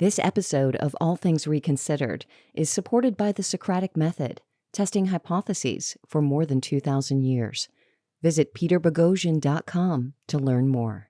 This episode of All Things Reconsidered is supported by the Socratic Method, testing hypotheses for more than 2,000 years. Visit peterboghossian.com to learn more.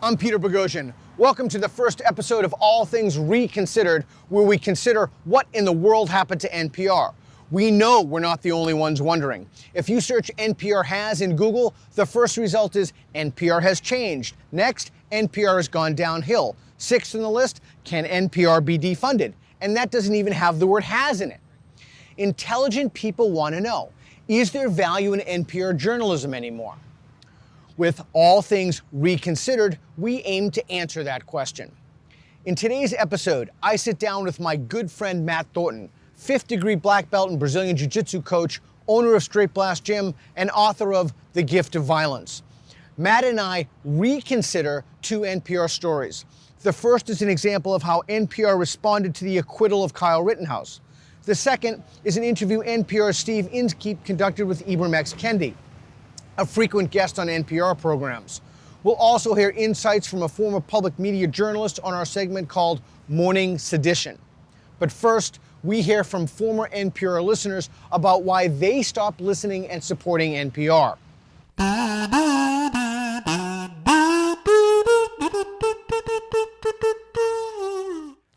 I'm Peter Boghossian. Welcome to the first episode of All Things Reconsidered, where we consider what in the world happened to NPR. We know we're not the only ones wondering. If you search NPR has in Google, the first result is NPR has changed. Next, NPR has gone downhill. Sixth on the list, can NPR be defunded? And that doesn't even have the word has in it. Intelligent people want to know, is there value in NPR journalism anymore? With All Things Reconsidered, we aim to answer that question. In today's episode, I sit down with my good friend Matt Thornton, 5th degree black belt and Brazilian Jiu-Jitsu coach, owner of Straight Blast Gym, and author of The Gift of Violence. Matt and I reconsider two NPR stories. The first is an example of how NPR responded to the acquittal of Kyle Rittenhouse. The second is an interview NPR's Steve Inskeep conducted with Ibram X. Kendi, a frequent guest on NPR programs. We'll also hear insights from a former public media journalist on our segment called Morning Sedition. But first, we hear from former NPR listeners about why they stopped listening and supporting NPR.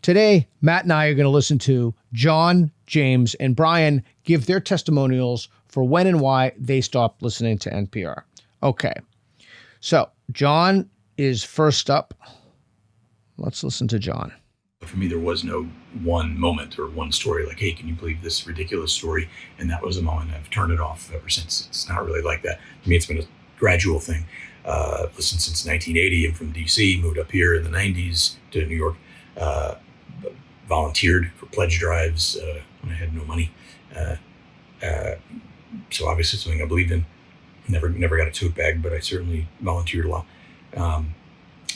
Today, Matt and I are going to listen to John, James, and Brian give their testimonials for when and why they stopped listening to NPR. Okay, so John is first up. Let's listen to John. For me, there was no one moment or one story like, hey, can you believe this ridiculous story? And that was the moment. I've turned it off ever since. It's not really like that. For me, it's been a gradual thing. Listened since 1980. I'm from DC, moved up here in the 90s to New York. Volunteered for pledge drives when I had no money. So obviously something I believed in. Never got a tote bag, but I certainly volunteered a lot.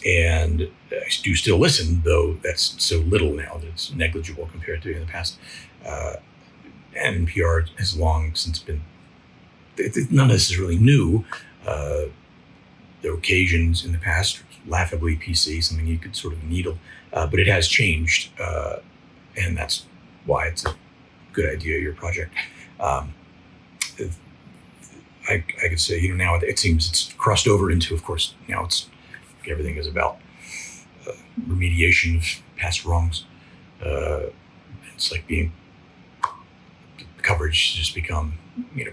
And I do still listen, though that's so little now that it's negligible compared to in the past. And NPR has long since been, none of this is really new. There were occasions in the past, laughably PC, something you could sort of needle, but it has changed. And that's why it's a good idea, your project. I could say, now it seems it's crossed over into, of course, now everything is about remediation of past wrongs. It's like the coverage has just become,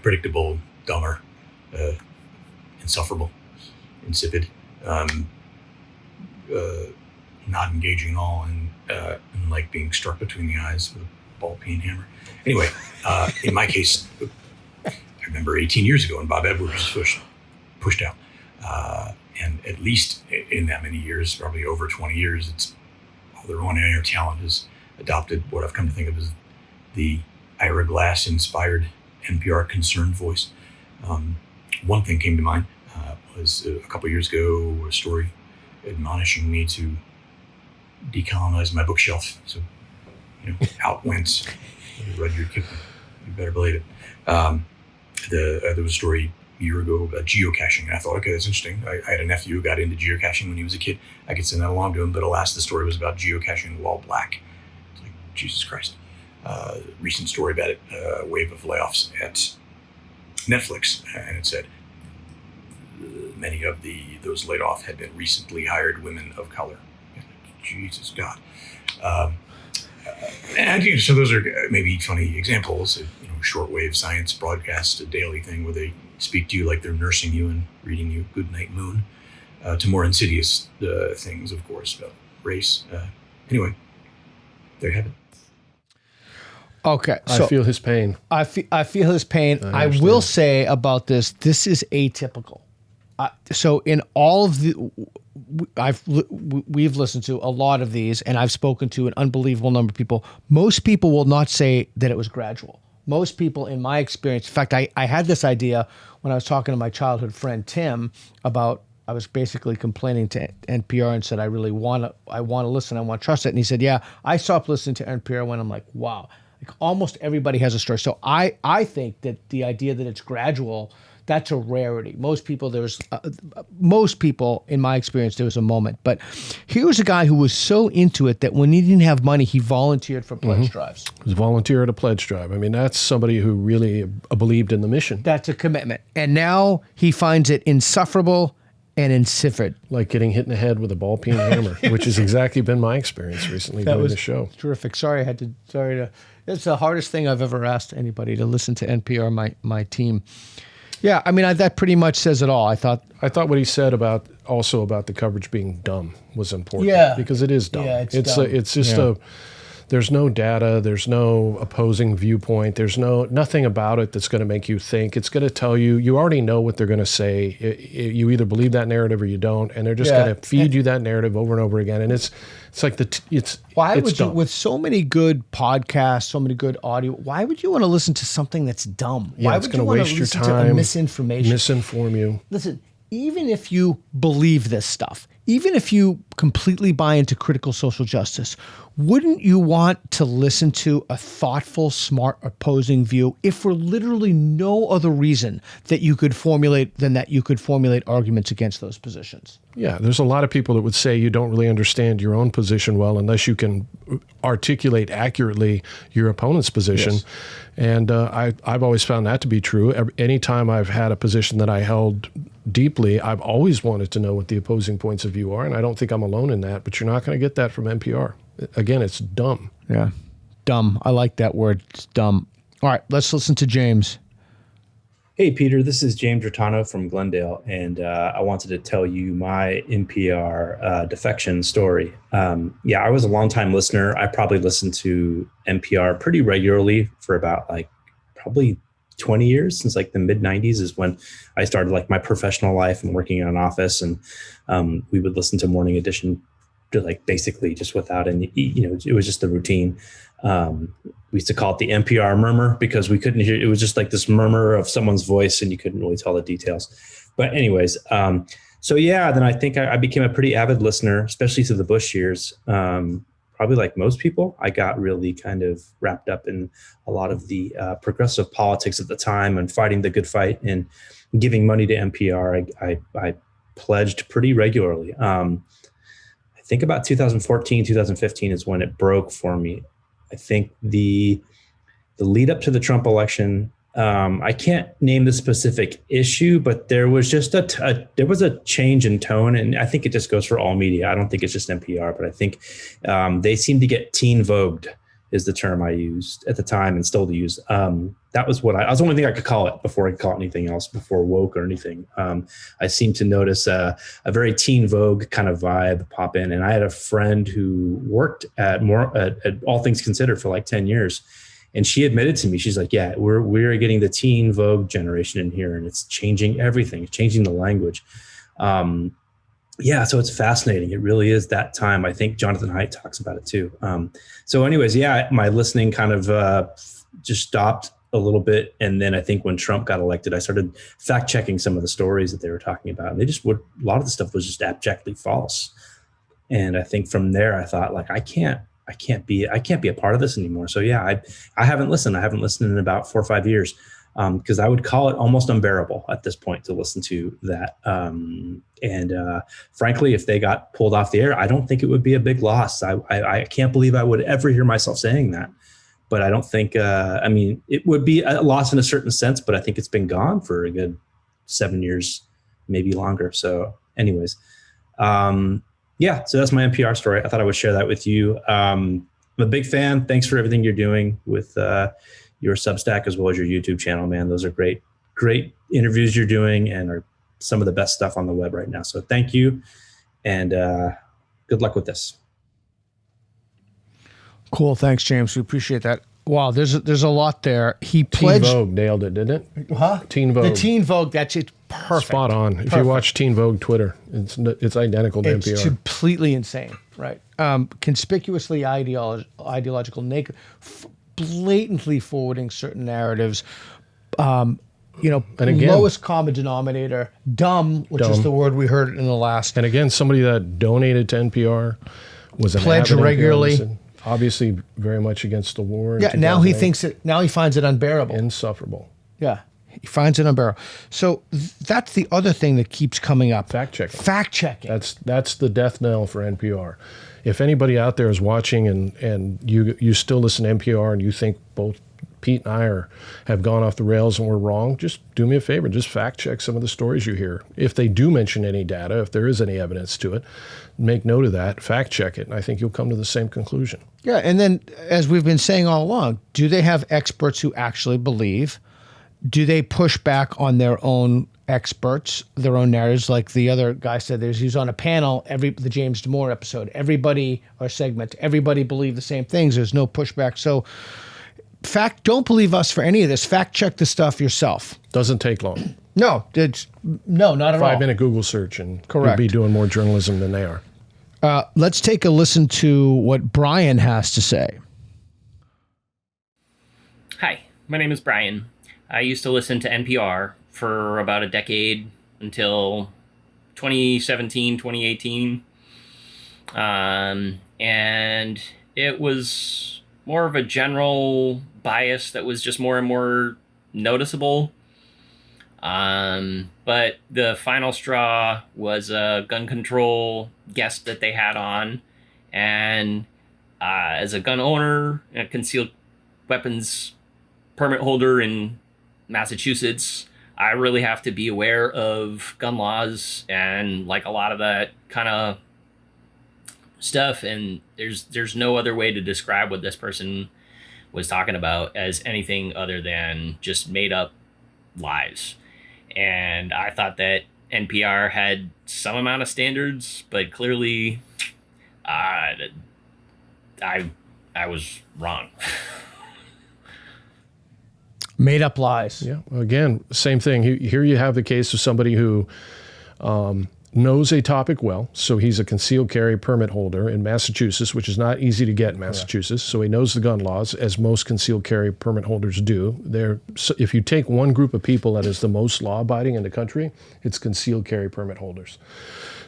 predictable, dumber, insufferable, insipid, not engaging at all, and like being struck between the eyes with a ball-peen hammer. Anyway, in my case, I remember 18 years ago when Bob Edwards was pushed out. And at least in that many years, probably over 20 years, it's all their on-air talent has adopted what I've come to think of as the Ira Glass-inspired NPR concerned voice. One thing came to mind was a couple years ago, a story admonishing me to decolonize my bookshelf. So, out went Rudyard Kipling. You better believe it. There was a story a year ago about geocaching, and I thought, okay, that's interesting. I had a nephew who got into geocaching when he was a kid. I could send that along to him, but alas, the story was about geocaching while black. It's like, Jesus Christ. Recent story about it, wave of layoffs at Netflix, and it said many of those laid off had been recently hired women of color. Jesus God. And so those are maybe funny examples. Shortwave science broadcast, a daily thing where they speak to you like they're nursing you and reading you Good Night Moon, to more insidious things, of course, about race. Anyway, there you have it. Okay, so I feel his pain. I feel his pain. I will say about this is atypical. So in all of we've listened to a lot of these, and I've spoken to an unbelievable number of people. Most people will not say that it was gradual. Most people, in my experience, in fact, I had this idea when I was talking to my childhood friend Tim about, I was basically complaining to NPR and said, I want to listen, I want to trust it. And he said, yeah, I stopped listening to NPR when I'm like, wow, Like almost everybody has a story. So I think that the idea that it's gradual, that's a rarity. Most people, in my experience, there was a moment. But here was a guy who was so into it that when he didn't have money, he volunteered for pledge drives. He was a volunteer at a pledge drive. I mean, that's somebody who really believed in the mission. That's a commitment. And now he finds it insufferable and insipid. Like getting hit in the head with a ball peen hammer, which has exactly been my experience recently doing the show. Terrific. Sorry, it's the hardest thing I've ever asked anybody to listen to NPR, my team. Yeah, I mean, that pretty much says it all. I thought what he said about the coverage being dumb was important. Yeah. Because it is dumb. Yeah, it's dumb. It's just there's no data, there's no opposing viewpoint, there's nothing about it that's going to make you think. It's going to tell you already know what they're going to say. You either believe that narrative or you don't, and they're just going to feed you that narrative over and over again. And it's like why would dumb. you, with so many good podcasts, so many good audio, why would you want to listen to something that's dumb? Yeah, why it's would going you to want waste to your listen time, to misinformation? misinform you. Listen, even if you believe this stuff, even if you completely buy into critical social justice, wouldn't you want to listen to a thoughtful, smart, opposing view if for literally no other reason that you could formulate arguments against those positions? Yeah, there's a lot of people that would say you don't really understand your own position well unless you can articulate accurately your opponent's position. Yes. And I've always found that to be true. Anytime I've had a position that I held deeply, I've always wanted to know what the opposing points of view are, and I don't think I'm alone in that, but you're not going to get that from NPR. Again, it's dumb. Yeah, dumb. I like that word. It's dumb. All right, let's listen to James. Hey, Peter, this is James Rotano from Glendale, and I wanted to tell you my NPR defection story. I was a longtime listener. I probably listened to NPR pretty regularly for about probably 20 years, since the mid 90s is when I started my professional life and working in an office. And we would listen to Morning Edition to basically just without any, it was just the routine. We used to call it the NPR murmur because we couldn't hear, it was just this murmur of someone's voice and you couldn't really tell the details. But anyways, then I think I became a pretty avid listener, especially through the Bush years. Probably like most people, I got really kind of wrapped up in a lot of the progressive politics at the time and fighting the good fight and giving money to NPR. I pledged pretty regularly. I think about 2014, 2015 is when it broke for me. I think the lead up to the Trump election, I can't name the specific issue, but there was just there was a change in tone, and I think it just goes for all media. I don't think it's just NPR, but I think they seem to get teen vogued is the term I used at the time and still to use. That was what I was the only thing I could call it before I could call it anything else, before woke or anything. I seemed to notice a very teen vogue kind of vibe pop in. And I had a friend who worked at All Things Considered for 10 years. And she admitted to me, she's like, yeah, we're getting the teen vogue generation in here, and it's changing everything. It's changing the language. So it's fascinating. It really is that time. I think Jonathan Haidt talks about it too. My listening kind of just stopped a little bit. And then I think when Trump got elected, I started fact checking some of the stories that they were talking about. And a lot of the stuff was just abjectly false. And I think from there, I thought I can't be a part of this anymore. So I haven't listened. I haven't listened in about 4 or 5 years. Because I would call it almost unbearable at this point to listen to that. Frankly, if they got pulled off the air, I don't think it would be a big loss. I can't believe I would ever hear myself saying that. But I don't think, it would be a loss in a certain sense, but I think it's been gone for a good 7 years, maybe longer. So anyways, so that's my NPR story. I thought I would share that with you. I'm a big fan. Thanks for everything you're doing with your Substack as well as your YouTube channel, man. Those are great interviews you're doing and are some of the best stuff on the web right now. So thank you, and good luck with this. Cool. Thanks, James. We appreciate that. Wow, there's a lot there. He pledged. Teen Vogue nailed it, didn't it? Huh? Teen Vogue. The Teen Vogue, that's it. Perfect. Spot on. Perfect. If you watch Teen Vogue Twitter, it's identical to NPR. It's completely insane, right? Conspicuously ideological, naked, blatantly forwarding certain narratives. And again, lowest common denominator, dumb, which is the word we heard in the last. And again, somebody that donated to NPR was an pledge avid regularly. NPR, obviously very much against the war. In Yeah, now he 2008. now he finds it unbearable. Insufferable. Yeah, he finds it unbearable. So that's the other thing that keeps coming up. Fact checking. Fact checking. That's the death knell for NPR. If anybody out there is watching and you still listen to NPR and you think both Pete and I have gone off the rails and we're wrong, just do me a favor. Just fact check some of the stories you hear. If they do mention any data, if there is any evidence to it, make note of that, fact check it, and I think you'll come to the same conclusion. Yeah, and then as we've been saying all along, do they have experts who actually believe? Do they push back on their own experts, their own narratives? Like the other guy said, he's on a panel, the James Damore episode, everybody believe the same things. There's no pushback. So don't believe us for any of this. Fact check the stuff yourself. Doesn't take long. No, not at all. 5-minute Google search and Correct. You'll be doing more journalism than they are. Let's take a listen to what Brian has to say. Hi, my name is Brian. I used to listen to NPR for about a decade until 2017, 2018. And it was more of a general bias that was just more and more noticeable. But the final straw was a gun control guest that they had on. And as a gun owner and a concealed weapons permit holder in Massachusetts, I really have to be aware of gun laws and like a lot of that kind of stuff. And there's no other way to describe what this person was talking about as anything other than just made up lies. And I thought that NPR had some amount of standards, but clearly I was wrong. Made up lies. Yeah. Again, same thing. Here you have the case of somebody who knows a topic well. So he's a concealed carry permit holder in Massachusetts, which is not easy to get in Massachusetts. So he knows the gun laws, as most concealed carry permit holders do. If you take one group of people that is the most law-abiding in the country, it's concealed carry permit holders.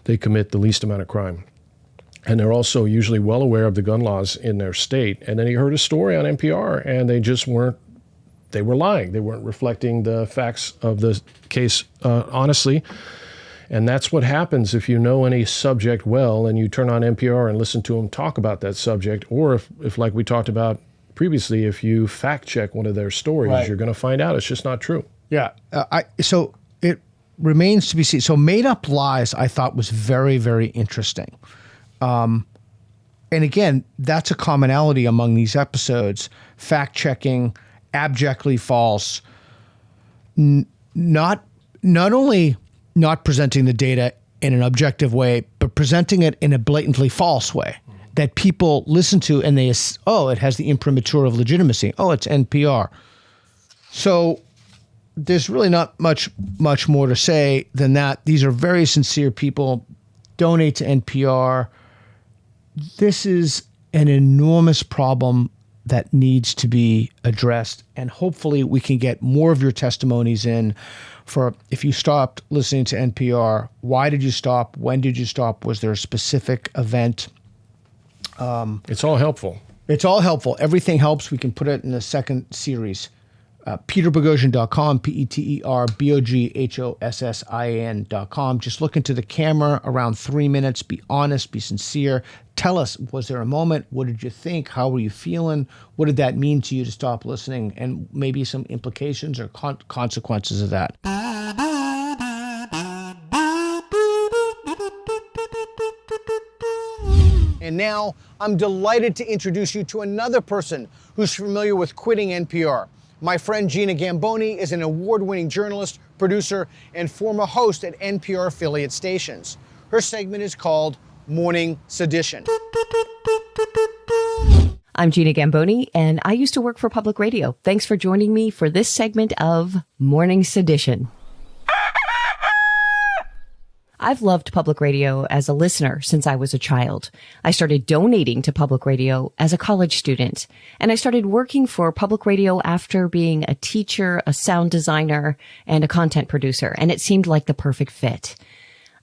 They commit the least amount of crime. And they're also usually well aware of the gun laws in their state. And then he heard a story on NPR, and they just weren't. They were lying. They weren't reflecting the facts of the case honestly. And that's what happens if you know any subject well and you turn on NPR and listen to them talk about that subject. Or if like we talked about previously, if you fact check one of their stories, right, you're going to find out it's just not true. Yeah. So it remains to be seen. So made up lies, I thought, was very, very interesting. And again, that's a commonality among these episodes. Fact checking, abjectly false, not only not presenting the data in an objective way, but presenting it in a blatantly false way that people listen to and it has the imprimatur of legitimacy. Oh, it's NPR. So there's really not much more to say than that. These are very sincere people. Donate to NPR. This is an enormous problem that needs to be addressed. And hopefully we can get more of your testimonies in for if you stopped listening to NPR, why did you stop? When did you stop? Was there a specific event? It's all helpful. It's all helpful. Everything helps. We can put it in a second series. PeterBoghossian.com, PeterBoghossian.com. Just look into the camera around 3 minutes. Be honest, be sincere. Tell us, was there a moment? What did you think? How were you feeling? What did that mean to you to stop listening? And maybe some implications or consequences of that. And now I'm delighted to introduce you to another person who's familiar with quitting NPR. My friend Gina Gambony is an award-winning journalist, producer, and former host at NPR affiliate stations. Her segment is called Morning Sedition. I'm Gina Gambony, and I used to work for public radio. Thanks for joining me for this segment of Morning Sedition. I've loved public radio as a listener since I was a child. I started donating to public radio as a college student, and I started working for public radio after being a teacher, a sound designer, and a content producer, and it seemed like the perfect fit.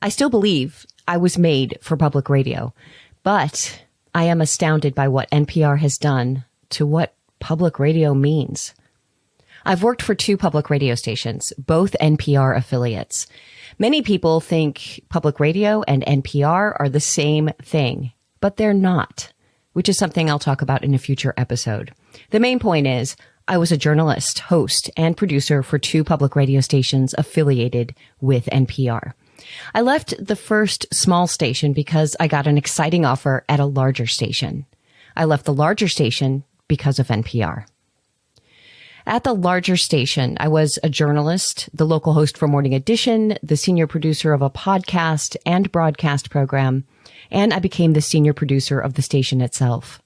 I still believe I was made for public radio, but I am astounded by what NPR has done to what public radio means. I've worked for 2 public radio stations, both NPR affiliates. Many people think public radio and NPR are the same thing, but they're not, which is something I'll talk about in a future episode. The main point is, I was a journalist, host, and producer for 2 public radio stations affiliated with NPR. I left the first small station because I got an exciting offer at a larger station. I left the larger station because of NPR. At the larger station, I was a journalist, the local host for Morning Edition, the senior producer of a podcast and broadcast program, and I became the senior producer of the station itself.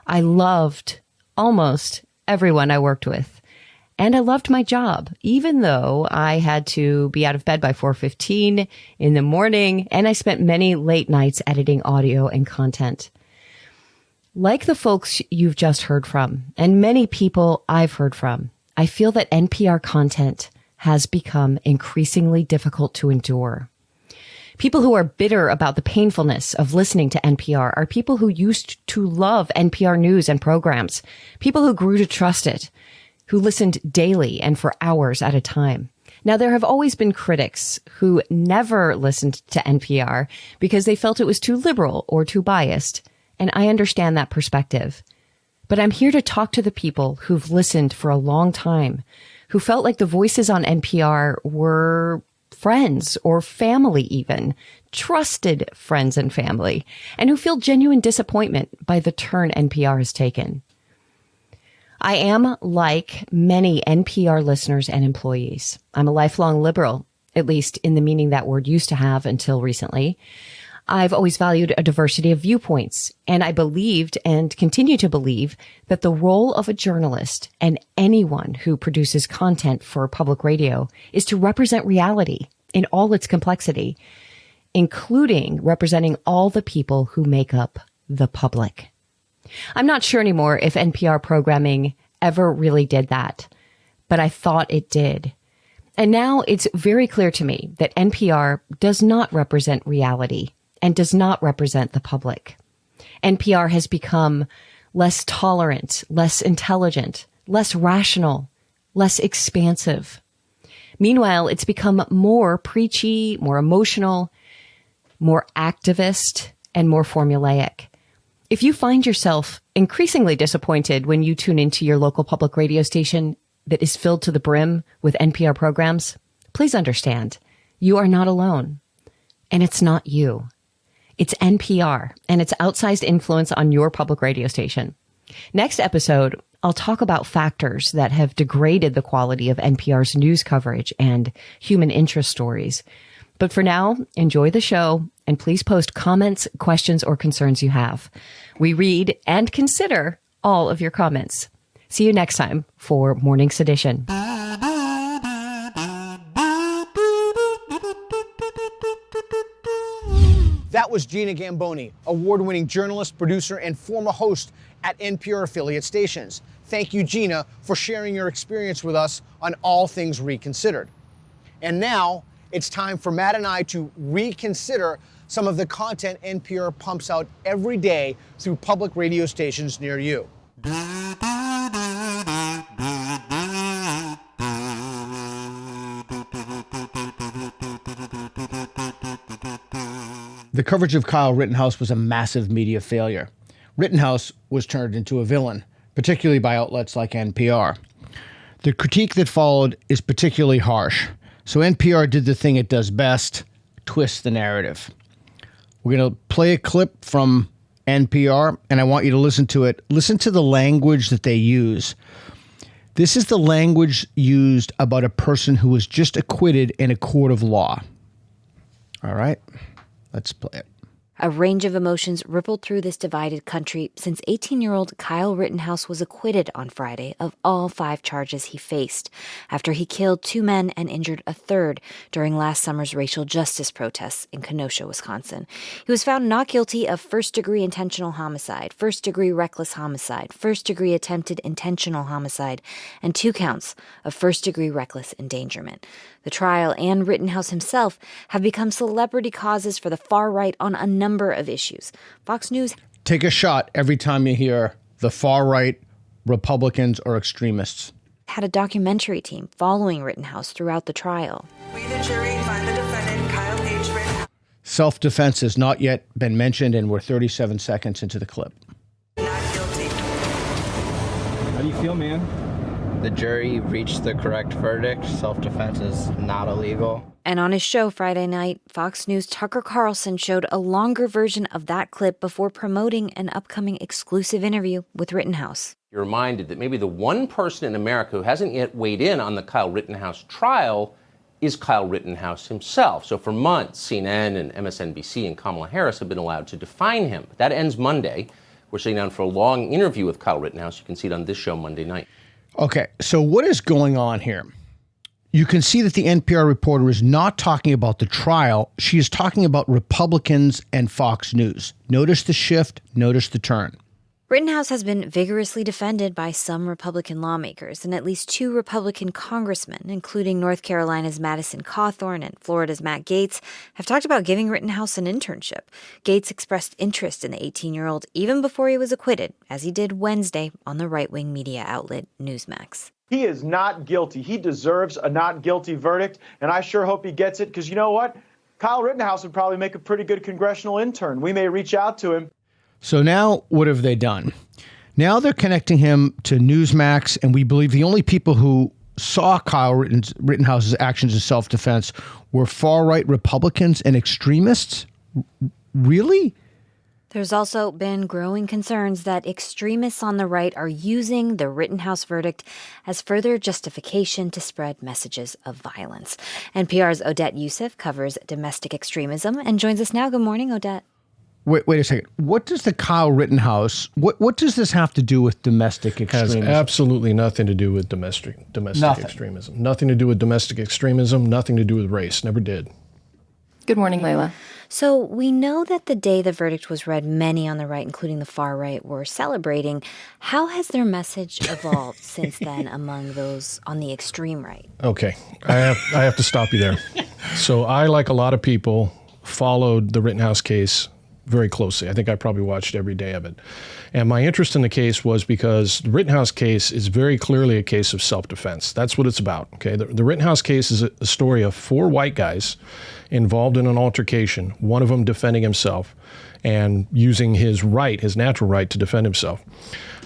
I loved almost everyone I worked with, and I loved my job, even though I had to be out of bed by 4:15 in the morning, and I spent many late nights editing audio and content. Like the folks you've just heard from, and many people I've heard from, I feel that NPR content has become increasingly difficult to endure. People who are bitter about the painfulness of listening to NPR are people who used to love NPR news and programs, people who grew to trust it, who listened daily and for hours at a time. Now, there have always been critics who never listened to NPR because they felt it was too liberal or too biased. And I understand that perspective. But I'm here to talk to the people who've listened for a long time, who felt like the voices on NPR were friends or family even, trusted friends and family, and who feel genuine disappointment by the turn NPR has taken. I am like many NPR listeners and employees. I'm a lifelong liberal, at least in the meaning that word used to have until recently. I've always valued a diversity of viewpoints, and I believed and continue to believe that the role of a journalist and anyone who produces content for public radio is to represent reality in all its complexity, including representing all the people who make up the public. I'm not sure anymore if NPR programming ever really did that, but I thought it did. And now it's very clear to me that NPR does not represent reality and does not represent the public. NPR has become less tolerant, less intelligent, less rational, less expansive. Meanwhile, it's become more preachy, more emotional, more activist, and more formulaic. If you find yourself increasingly disappointed when you tune into your local public radio station that is filled to the brim with NPR programs, please understand, you are not alone. And it's not you. It's NPR and its outsized influence on your public radio station. Next episode, I'll talk about factors that have degraded the quality of NPR's news coverage and human interest stories. But for now, enjoy the show and please post comments, questions, or concerns you have. We read and consider all of your comments. See you next time for Morning Sedition. That was Gina Gambony, award-winning journalist, producer, and former host at NPR affiliate stations. Thank you, Gina, for sharing your experience with us on All Things Reconsidered. And now, it's time for Matt and I to reconsider some of the content NPR pumps out every day through public radio stations near you. The coverage of Kyle Rittenhouse was a massive media failure. Rittenhouse was turned into a villain, particularly by outlets like NPR. The critique that followed is particularly harsh, so NPR did the thing it does best, twist the narrative. We're going to play a clip from NPR, and I want you to listen to it. Listen to the language that they use. This is the language used about a person who was just acquitted in a court of law. All right, let's play it. A range of emotions rippled through this divided country since 18-year-old Kyle Rittenhouse was acquitted on Friday of all 5 charges he faced after he killed 2 men and injured a third during last summer's racial justice protests in Kenosha, Wisconsin. He was found not guilty of first-degree intentional homicide, first-degree reckless homicide, first-degree attempted intentional homicide, and 2 counts of first-degree reckless endangerment. The trial and Rittenhouse himself have become celebrity causes for the far right on a number of issues. Fox News. take a shot every time you hear the far right, Republicans, or extremists. Had a documentary team following Rittenhouse throughout the trial. We, the jury, find the defendant, Kyle H. Rittenhouse, Self-defense has not yet been mentioned, and we're 37 seconds into the clip. not guilty. How do you feel, man? The jury reached the correct verdict. Self-defense is not illegal. And on his show Friday night, Fox News' Tucker Carlson showed a longer version of that clip before promoting an upcoming exclusive interview with Rittenhouse. You're reminded that maybe the one person in America who hasn't yet weighed in on the Kyle Rittenhouse trial is Kyle Rittenhouse himself. So for months, CNN and MSNBC and Kamala Harris have been allowed to define him. But that ends Monday. We're sitting down for a long interview with Kyle Rittenhouse. You can see it on this show Monday night. Okay, so what is going on here? You can see that the NPR reporter is not talking about the trial. She is talking about Republicans and Fox News. Notice the shift, notice the turn. Rittenhouse has been vigorously defended by some Republican lawmakers, and at least 2 Republican congressmen, including North Carolina's Madison Cawthorn and Florida's Matt Gaetz, have talked about giving Rittenhouse an internship. Gaetz expressed interest in the 18-year-old even before he was acquitted, as he did Wednesday on the right-wing media outlet Newsmax. He is not guilty. He deserves a not guilty verdict, and I sure hope he gets it, because you know what? Kyle Rittenhouse would probably make a pretty good congressional intern. We may reach out to him. So now what have they done? Now they're connecting him to Newsmax, and we believe the only people who saw Kyle Rittenhouse's actions in self-defense were far-right Republicans and extremists? Really? There's also been growing concerns that extremists on the right are using the Rittenhouse verdict as further justification to spread messages of violence. NPR's Odette Youssef covers domestic extremism and joins us now. Good morning, Odette. Wait a second. What does the Kyle Rittenhouse, what does this have to do with domestic extremism? Has absolutely nothing to do with domestic extremism. Nothing to do with domestic extremism, nothing to do with race. Never did. Good morning, Layla. So we know that the day the verdict was read, many on the right, including the far right, were celebrating. How has their message evolved since then among those on the extreme right? Okay, I have to stop you there. So I, like a lot of people, followed the Rittenhouse case very closely. I think I probably watched every day of it. And my interest in the case was because the Rittenhouse case is very clearly a case of self-defense. That's what it's about. Okay, the Rittenhouse case is a story of 4 white guys involved in an altercation, one of them defending himself and using his right, his natural right, to defend himself.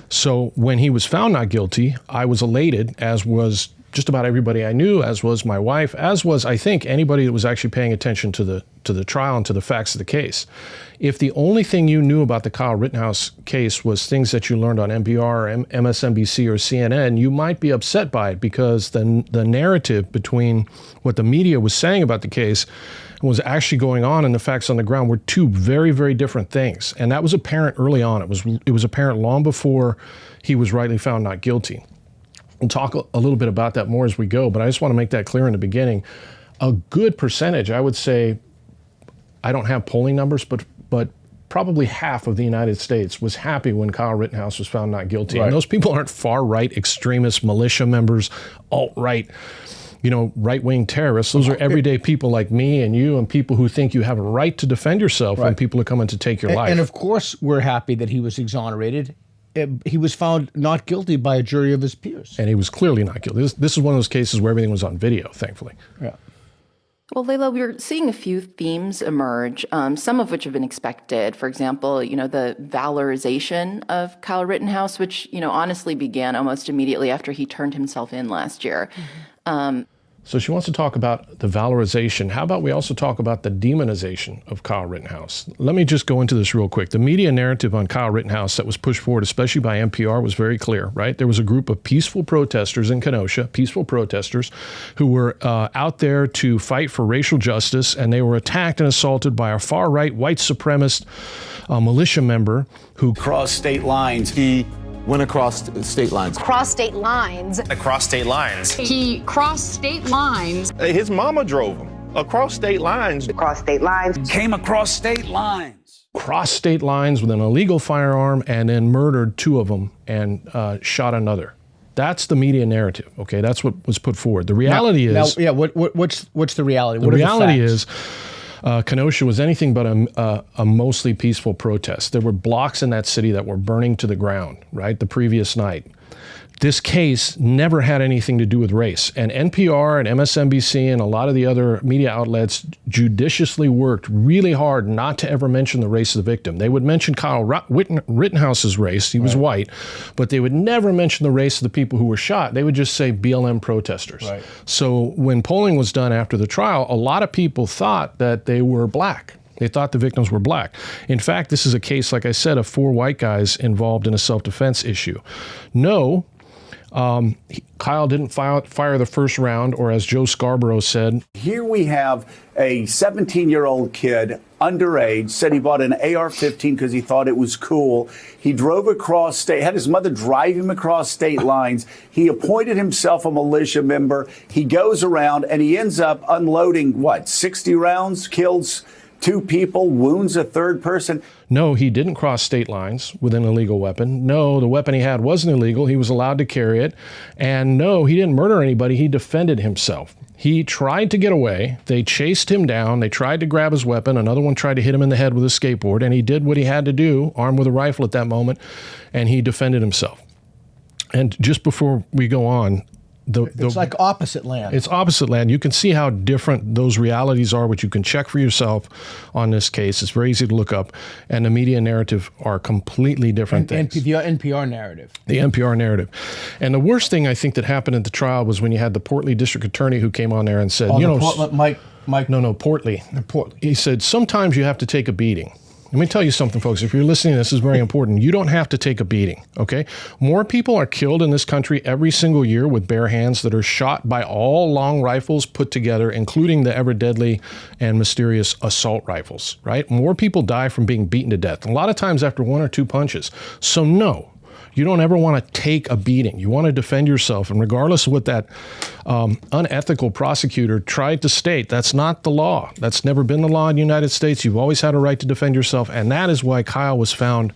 So when he was found not guilty, I was elated, as was just about everybody I knew, as was my wife, as was, I think, anybody that was actually paying attention to the trial and to the facts of the case. If the only thing you knew about the Kyle Rittenhouse case was things that you learned on NPR, MSNBC, or CNN, you might be upset by it, because the narrative between what the media was saying about the case and what was actually going on and the facts on the ground were 2 very, very different things. And that was apparent early on. It was apparent long before he was rightly found not guilty. We'll talk a little bit about that more as we go, but I just want to make that clear in the beginning. A good percentage, I would say, I don't have polling numbers, but probably half of the United States was happy when Kyle Rittenhouse was found not guilty. Right. And those people aren't far-right extremists, militia members, alt-right, right-wing terrorists. Those are everyday people like me and you and people who think you have a right to defend yourself when people are coming to take your life. And of course, we're happy that he was exonerated. He was found not guilty by a jury of his peers. And he was clearly not guilty. This is one of those cases where everything was on video, thankfully. Yeah. Well, Layla, we're seeing a few themes emerge, some of which have been expected. For example, the valorization of Kyle Rittenhouse, which, honestly began almost immediately after he turned himself in last year. Mm-hmm. So she wants to talk about the valorization. How about we also talk about the demonization of Kyle Rittenhouse? Let me just go into this real quick. The media narrative on Kyle Rittenhouse that was pushed forward, especially by NPR, was very clear, right? There was a group of peaceful protesters in Kenosha, who were out there to fight for racial justice, and they were attacked and assaulted by a far-right white supremacist militia member who crossed state lines. He went across state lines. Cross state lines. Across state lines. He crossed state lines. His mama drove him across state lines. Across state lines. Came across state lines. Crossed state lines with an illegal firearm and then murdered 2 of them and shot another. That's the media narrative, okay? That's what was put forward. The reality is... what's the reality? The reality is Kenosha was anything but a mostly peaceful protest. There were blocks in that city that were burning to the ground, right, the previous night. This case never had anything to do with race. And NPR and MSNBC and a lot of the other media outlets judiciously worked really hard not to ever mention the race of the victim. They would mention Kyle Rittenhouse's race. He was white. But they would never mention the race of the people who were shot. They would just say BLM protesters. Right. So when polling was done after the trial, a lot of people thought that they were black. They thought the victims were black. In fact, this is a case, like I said, of 4 white guys involved in a self-defense issue. No, Kyle didn't fire the first round, or as Joe Scarborough said. Here we have a 17-year-old kid, underage, said he bought an AR-15 because he thought it was cool. He drove across state, had his mother drive him across state lines. He appointed himself a militia member. He goes around and he ends up unloading, 60 rounds, kills 2 people, wounds a 3rd person. No, he didn't cross state lines with an illegal weapon. No, the weapon he had wasn't illegal. He was allowed to carry it. And no, he didn't murder anybody. He defended himself. He tried to get away. They chased him down. They tried to grab his weapon. Another one tried to hit him in the head with a skateboard. And he did what he had to do, armed with a rifle at that moment, and he defended himself. And just before we go on, it's like opposite land. It's opposite land. You can see how different those realities are, which you can check for yourself on this case. It's very easy to look up. And the media narrative are completely different things. The NPR narrative. The NPR narrative. And the worst thing I think that happened at the trial was when you had the Portly district attorney who came on there and said, Mike. No, Portly. He said, sometimes you have to take a beating. Let me tell you something, folks. If you're listening, this is very important. You don't have to take a beating, okay? More people are killed in this country every single year with bare hands that are shot by all long rifles put together, including the ever deadly and mysterious assault rifles, right? More people die from being beaten to death, a lot of times after 1 or 2 punches. So no, you don't ever want to take a beating. You want to defend yourself. And regardless of what that unethical prosecutor tried to state, that's not the law. That's never been the law in the United States. You've always had a right to defend yourself. And that is why Kyle was found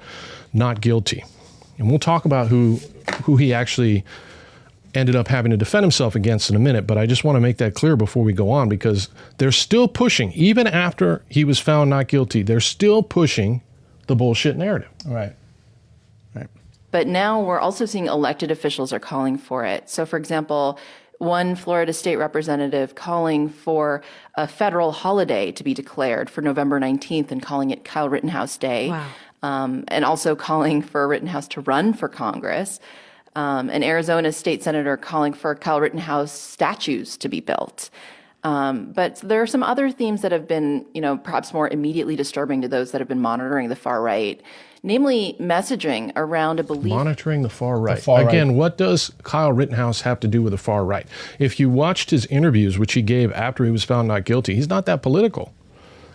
not guilty. And we'll talk about who he actually ended up having to defend himself against in a minute. But I just want to make that clear before we go on, because they're still pushing, even after he was found not guilty, they're still pushing the bullshit narrative. Right. But now we're also seeing elected officials are calling for it. So, for example, one Florida state representative calling for a federal holiday to be declared for November 19th and calling it Kyle Rittenhouse Day. Wow. And also calling for Rittenhouse to run for Congress. An Arizona state senator calling for Kyle Rittenhouse statues to be built. But there are some other themes that have been, perhaps more immediately disturbing to those that have been monitoring the far right, namely messaging around a belief. Monitoring the far right. Again, what does Kyle Rittenhouse have to do with the far right? If you watched his interviews, which he gave after he was found not guilty, he's not that political.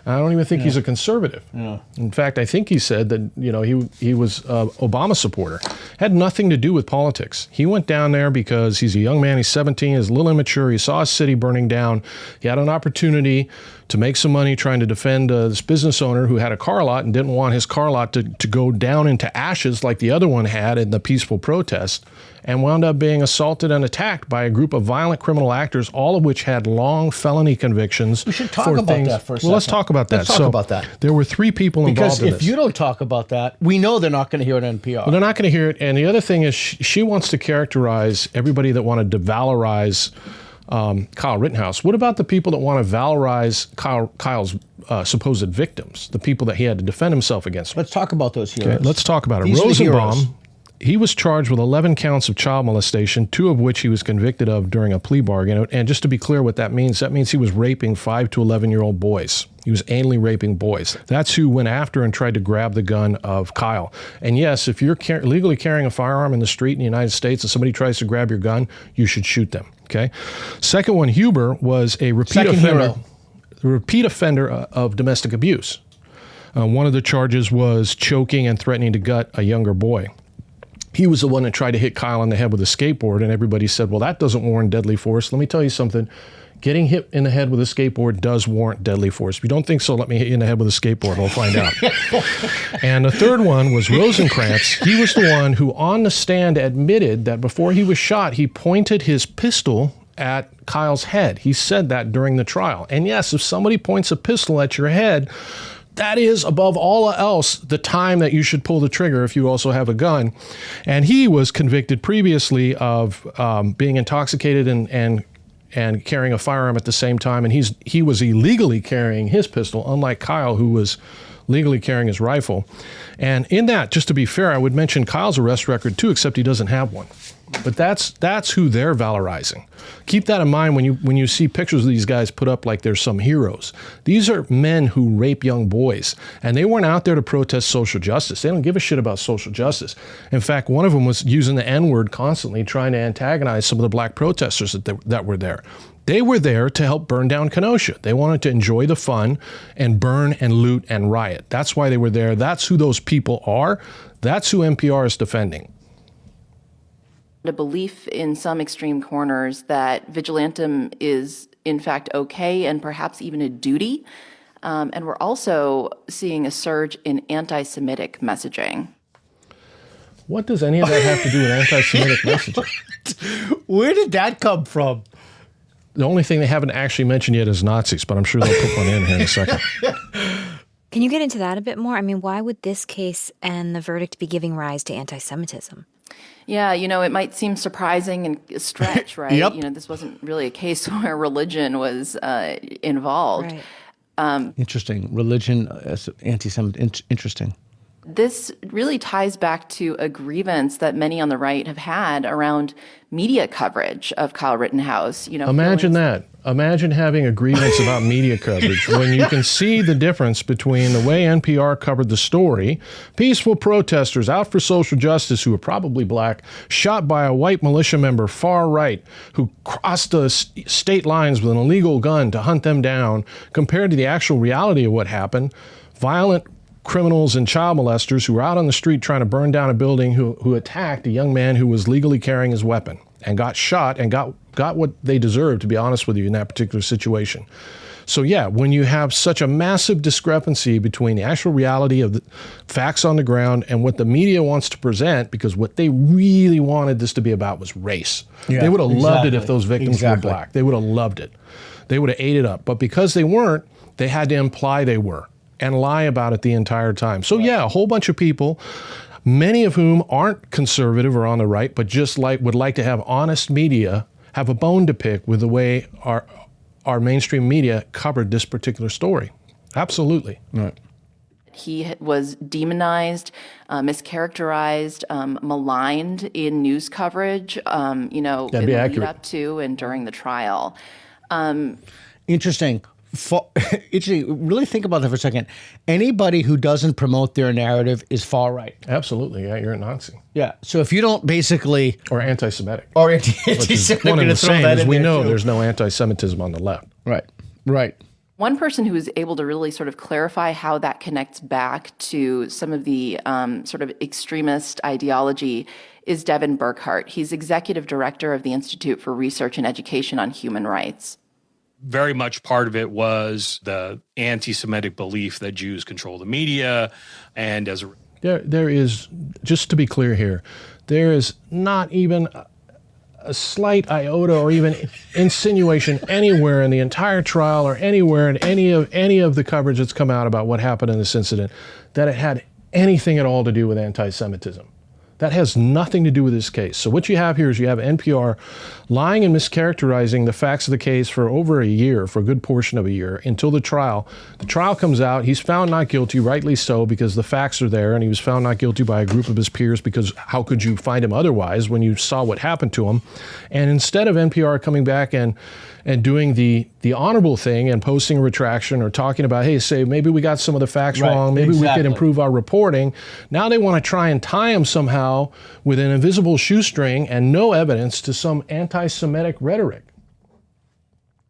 I don't even think he's a conservative. Yeah. In fact, I think he said that, he was an Obama supporter. Had nothing to do with politics. He went down there because he's a young man, he's 17, he's a little immature, he saw a city burning down. He had an opportunity to make some money trying to defend this business owner who had a car lot and didn't want his car lot to go down into ashes like the other one had in the peaceful protest, and wound up being assaulted and attacked by a group of violent criminal actors, all of which had long felony convictions. We should talk about that for a second. Well, let's talk about that. Let's talk about that. There were 3 people involved in this. Because if you don't talk about that, we know they're not going to hear it on NPR. Well, they're not going to hear it. And the other thing is she wants to characterize everybody that wanted to valorize Kyle Rittenhouse. What about the people that want to valorize Kyle's supposed victims, the people that he had to defend himself against? Let's talk about those heroes. Okay, let's talk about it. These are the heroes. Rosenbaum, he was charged with 11 counts of child molestation, 2 of which he was convicted of during a plea bargain. And just to be clear what that means he was raping 5 to 11-year-old boys. He was anally raping boys. That's who went after and tried to grab the gun of Kyle. And yes, if you're legally carrying a firearm in the street in the United States and somebody tries to grab your gun, you should shoot them. Okay. Second one, Huber, was a repeat offender of domestic abuse. One of the charges was choking and threatening to gut a younger boy. He was the one that tried to hit Kyle in the head with a skateboard, and everybody said, well, that doesn't warrant deadly force. Let me tell you something. Getting hit in the head with a skateboard does warrant deadly force. If you don't think so, let me hit you in the head with a skateboard. We'll find out. And the third one was Rosencrantz. He was the one who on the stand admitted that before he was shot, he pointed his pistol at Kyle's head. He said that during the trial. And yes, if somebody points a pistol at your head, that is, above all else, the time that you should pull the trigger if you also have a gun. And he was convicted previously of being intoxicated and carrying a firearm at the same time. And he was illegally carrying his pistol, unlike Kyle, who was legally carrying his rifle. And in that, just to be fair, I would mention Kyle's arrest record too, except he doesn't have one. But that's who they're valorizing. Keep that in mind when you see pictures of these guys put up like they're some heroes. These are men who rape young boys, and they weren't out there to protest social justice. They don't give a shit about social justice. In fact, one of them was using the N-word constantly, trying to antagonize some of the black protesters that were there. They were there to help burn down Kenosha. They wanted to enjoy the fun and burn and loot and riot. That's why they were there. That's who those people are. That's who NPR is defending. A belief in some extreme corners that vigilantism is, in fact, okay and perhaps even a duty. And we're also seeing a surge in anti-Semitic messaging. What does any of that have to do with anti-Semitic messaging? Where did that come from? The only thing they haven't actually mentioned yet is Nazis, but I'm sure they'll put one in here in a second. Can you get into that a bit more? I mean, why would this case and the verdict be giving rise to anti-Semitism? Yeah, it might seem surprising and a stretch, right? Yep. This wasn't really a case where religion was involved. Right. Interesting. Religion as anti-Semitic. Interesting. This really ties back to a grievance that many on the right have had around media coverage of Kyle Rittenhouse. Imagine that. Imagine having a grievance about media coverage when you can see the difference between the way NPR covered the story, peaceful protesters out for social justice who are probably black, shot by a white militia member far right who crossed the state lines with an illegal gun to hunt them down, compared to the actual reality of what happened. Violent criminals and child molesters who were out on the street trying to burn down a building who attacked a young man who was legally carrying his weapon and got shot and got what they deserved, to be honest with you, in that particular situation. So yeah, when you have such a massive discrepancy between the actual reality of the facts on the ground and what the media wants to present, because what they really wanted this to be about was race. Yeah, they would have loved it if those victims were black. They would have loved it. They would have ate it up. But because they weren't, they had to imply they were and lie about it the entire time. So yeah, a whole bunch of people, many of whom aren't conservative or on the right, but just would like to have honest media, have a bone to pick with the way our mainstream media covered this particular story. Absolutely. Right. He was demonized, mischaracterized, maligned in news coverage, in the lead up to and during the trial. Interesting. Really think about that for a second. Anybody who doesn't promote their narrative is far right. Absolutely. Yeah, you're a Nazi. Yeah. So if you don't basically... Or anti-Semitic. Or anti-Semitic. One and the same, as we know there's no anti-Semitism on the left. Right. Right. One person who was able to really sort of clarify how that connects back to some of the sort of extremist ideology is Devin Burkhart. He's executive director of the Institute for Research and Education on Human Rights. Very much part of it was the anti-Semitic belief that Jews control the media, and as a there is, just to be clear here, there is not even a slight iota or even insinuation anywhere in the entire trial or anywhere in any of the coverage that's come out about what happened in this incident that it had anything at all to do with anti-Semitism. That has nothing to do with this case. So what you have here is you have NPR lying and mischaracterizing the facts of the case for over a year, for a good portion of a year, until the trial. The trial comes out. He's found not guilty, rightly so, because the facts are there, and he was found not guilty by a group of his peers, because how could you find him otherwise when you saw what happened to him? And instead of NPR coming back and doing the honorable thing and posting a retraction or talking about, hey, say, maybe we got some of the facts wrong, maybe we could improve our reporting. Now they want to try and tie him somehow with an invisible shoestring and no evidence to some anti-Semitic rhetoric.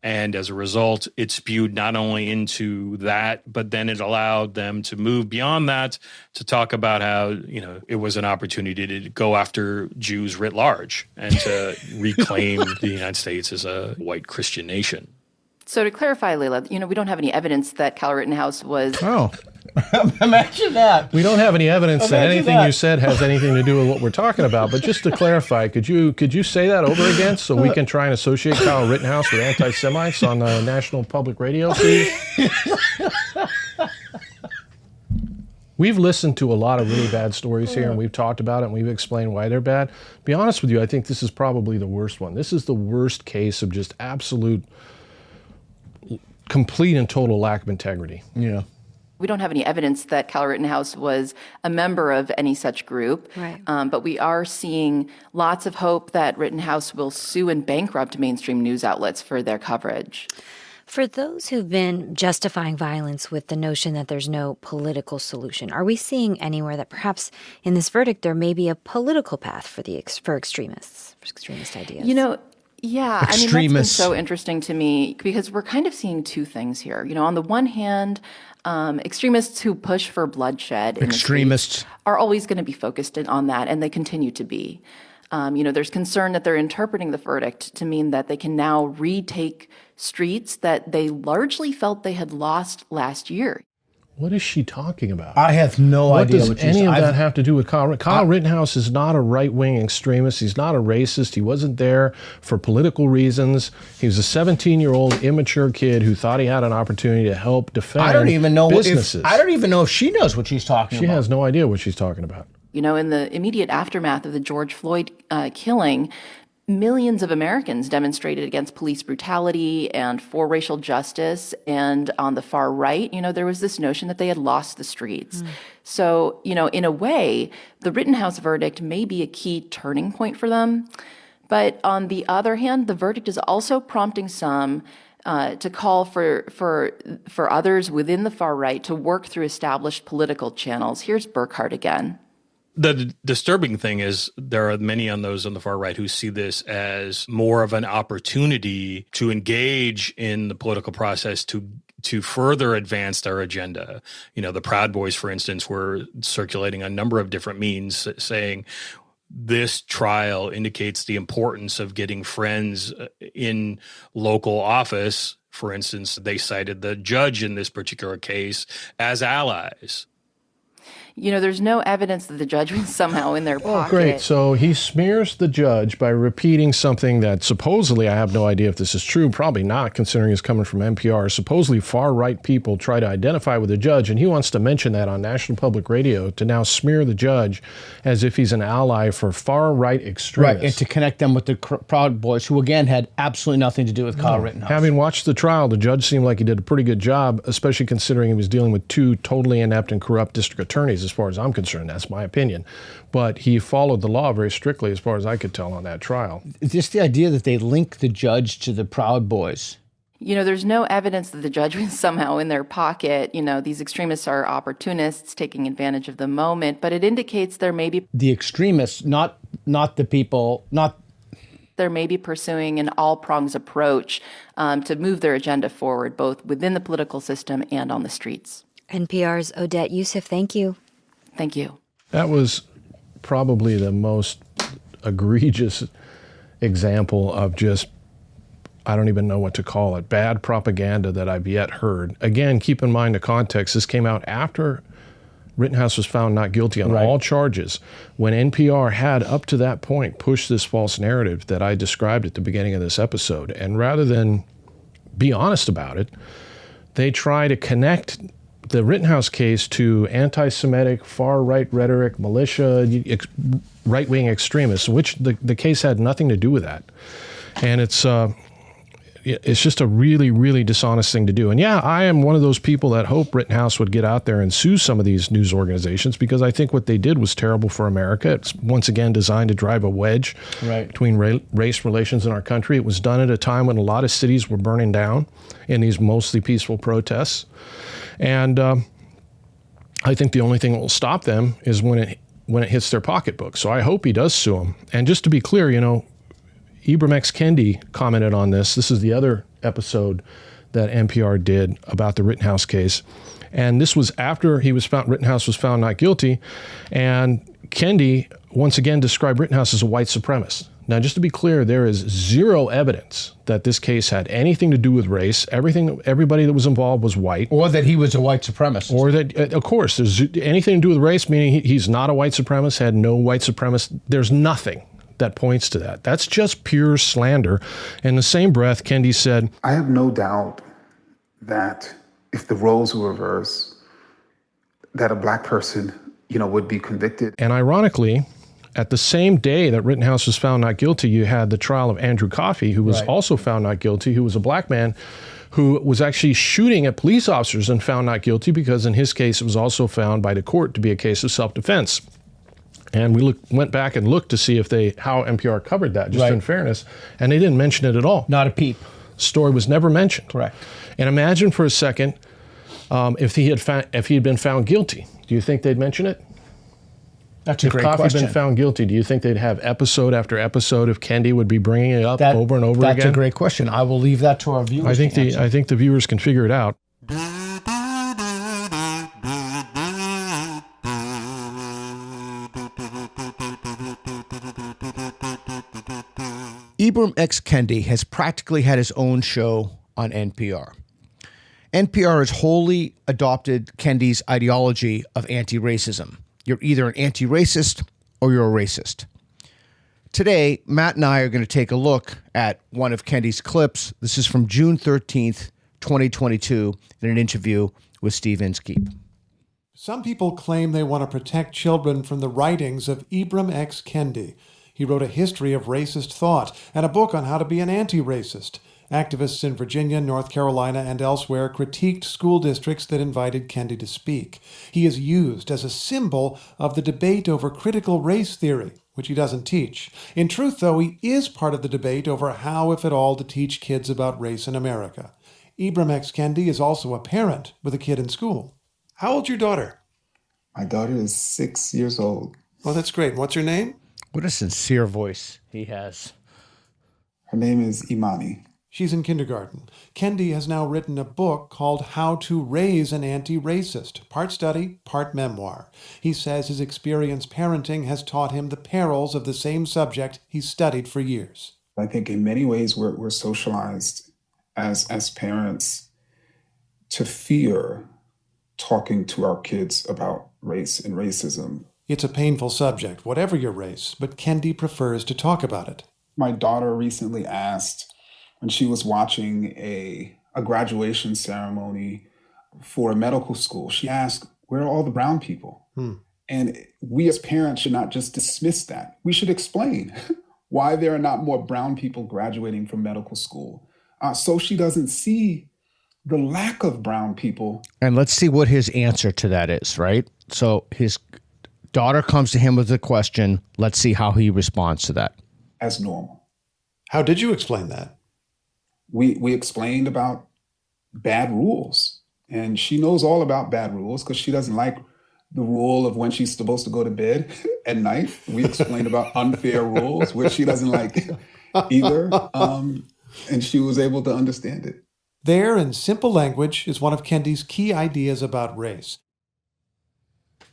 And as a result, it spewed not only into that, but then it allowed them to move beyond that to talk about how, it was an opportunity to go after Jews writ large and to reclaim the United States as a white Christian nation. So to clarify, Layla, we don't have any evidence that Kyle Rittenhouse was... Oh, Imagine that. We don't have any evidence that Imagine anything that. you said has anything to do with what we're talking about. But just to clarify, could you say that over again so we can try and associate Kyle Rittenhouse with anti-Semites on National Public Radio, please? We've listened to a lot of really bad stories here, and we've talked about it, and we've explained why they're bad. To be honest with you, I think this is probably the worst one. This is the worst case of just absolute, complete and total lack of integrity. Yeah. We don't have any evidence that Kyle Rittenhouse was a member of any such group, Right. But we are seeing lots of hope that Rittenhouse will sue and bankrupt mainstream news outlets for their coverage. For those who've been justifying violence with the notion that there's no political solution, are we seeing anywhere that perhaps in this verdict there may be a political path for extremists, for extremist ideas? Yeah, I mean, that's been Extremists. so interesting to me because we're kind of seeing two things here. On the one hand, extremists who push for bloodshed in the Extremists. streets are always going to be focused on that, and they continue to be. There's concern that they're interpreting the verdict to mean that they can now retake streets that they largely felt they had lost last year. What is she talking about? I have no idea What does any of that have to do with Kyle? Kyle Rittenhouse is not a right-wing extremist. He's not a racist. He wasn't there for political reasons. He was a 17-year-old immature kid who thought he had an opportunity to help defend I don't even know businesses. I don't even know if she knows what she's talking She about. has no idea what she's talking about. In the immediate aftermath of the George Floyd killing, millions of Americans demonstrated against police brutality and for racial justice. And on the far right, there was this notion that they had lost the streets. So, in a way, the Rittenhouse verdict may be a key turning point for them. But on the other hand, the verdict is also prompting some to call for others within the far right to work through established political channels. Here's Burkhart again. The disturbing thing is there are many on those on the far right who see this as more of an opportunity to engage in the political process to further advance their agenda. The Proud Boys, for instance, were circulating a number of different means saying this trial indicates the importance of getting friends in local office. For instance, they cited the judge in this particular case as allies. There's no evidence that the judge was somehow in their pocket. Oh, great. So he smears the judge by repeating something that supposedly, I have no idea if this is true, probably not, considering it's coming from NPR. Supposedly far-right people try to identify with the judge, and he wants to mention that on National Public Radio to now smear the judge as if he's an ally for far-right extremists. Right, and to connect them with the Proud Boys, who, again, had absolutely nothing to do with Kyle Rittenhouse. Having watched the trial, the judge seemed like he did a pretty good job, especially considering he was dealing with two totally inept and corrupt district attorneys, as far as I'm concerned. That's my opinion. But he followed the law very strictly, as far as I could tell, on that trial. Just the idea that they link the judge to the Proud Boys. There's no evidence that the judge was somehow in their pocket. These extremists are opportunists taking advantage of the moment, but it indicates there may be the extremists, not the people, There may be pursuing an all-prongs approach to move their agenda forward, both within the political system and on the streets. NPR's Odette Youssef, thank you. Thank you. That was probably the most egregious example of just, I don't even know what to call it, bad propaganda that I've yet heard. Again, keep in mind the context. This came out after Rittenhouse was found not guilty on all charges, when NPR had, up to that point, pushed this false narrative that I described at the beginning of this episode. And rather than be honest about it, they try to connect the Rittenhouse case to anti-Semitic, far-right rhetoric, militia, right-wing extremists, which the case had nothing to do with that. And it's just a really, really dishonest thing to do. And yeah, I am one of those people that hope Rittenhouse would get out there and sue some of these news organizations, because I think what they did was terrible for America. It's once again designed to drive a wedge between race relations in our country. It was done at a time when a lot of cities were burning down in these mostly peaceful protests. And I think the only thing that will stop them is when it hits their pocketbook. So I hope he does sue them. And just to be clear, Ibram X. Kendi commented on this. This is the other episode that NPR did about the Rittenhouse case. And this was after Rittenhouse was found not guilty. And Kendi once again described Rittenhouse as a white supremacist. Now, just to be clear, there is zero evidence that this case had anything to do with race. Everybody that was involved was white. Or that he was a white supremacist. Or that, of course, there's anything to do with race, meaning he's not a white supremacist, had no white supremacist. There's nothing that points to that. That's just pure slander. In the same breath, Kendi said, I have no doubt that if the roles were reversed, that a black person, would be convicted. And ironically, at the same day that Rittenhouse was found not guilty, you had the trial of Andrew Coffey, who was also found not guilty, who was a black man who was actually shooting at police officers and found not guilty because in his case, it was also found by the court to be a case of self-defense. And we went back and looked to see how NPR covered that, just in fairness, and they didn't mention it at all. Not a peep. The story was never mentioned. Correct. And imagine for a second if he had been found guilty. Do you think they'd mention it? That's a great question. If Coffey had been found guilty, do you think they'd have episode after episode of Kendi would be bringing it up over and over again? That's a great question. I will leave that to our viewers. I think the viewers can figure it out. Ibram X. Kendi has practically had his own show on NPR. NPR has wholly adopted Kendi's ideology of anti-racism. You're either an anti-racist or you're a racist. Today, Matt and I are going to take a look at one of Kendi's clips. This is from June 13th, 2022, in an interview with Steve Inskeep. Some people claim they want to protect children from the writings of Ibram X. Kendi. He wrote a history of racist thought and a book on how to be an anti-racist. Activists in Virginia, North Carolina, and elsewhere critiqued school districts that invited Kendi to speak. He is used as a symbol of the debate over critical race theory, which he doesn't teach. In truth, though, he is part of the debate over how, if at all, to teach kids about race in America. Ibram X. Kendi is also a parent with a kid in school. How old's your daughter? My daughter is 6 years old. Oh, that's great. What's her name? What a sincere voice he has. Her name is Imani. She's in kindergarten. Kendi has now written a book called How to Raise an Anti-Racist, part study, part memoir. He says his experience parenting has taught him the perils of the same subject he studied for years. I think in many ways we're socialized as parents to fear talking to our kids about race and racism. It's a painful subject, whatever your race, but Kendi prefers to talk about it. My daughter recently asked, when she was watching a graduation ceremony for a medical school, she asked, where are all the brown people? And we as parents should not just dismiss that. We should explain why there are not more brown people graduating from medical school. So she doesn't see the lack of brown people. And let's see what his answer to that is, right? So his daughter comes to him with a question. Let's see how he responds to that. As normal. How did you explain that? We explained about bad rules. And she knows all about bad rules because she doesn't like the rule of when she's supposed to go to bed at night. We explained about unfair rules, which she doesn't like either. And she was able to understand it. There, in simple language, is one of Kendi's key ideas about race.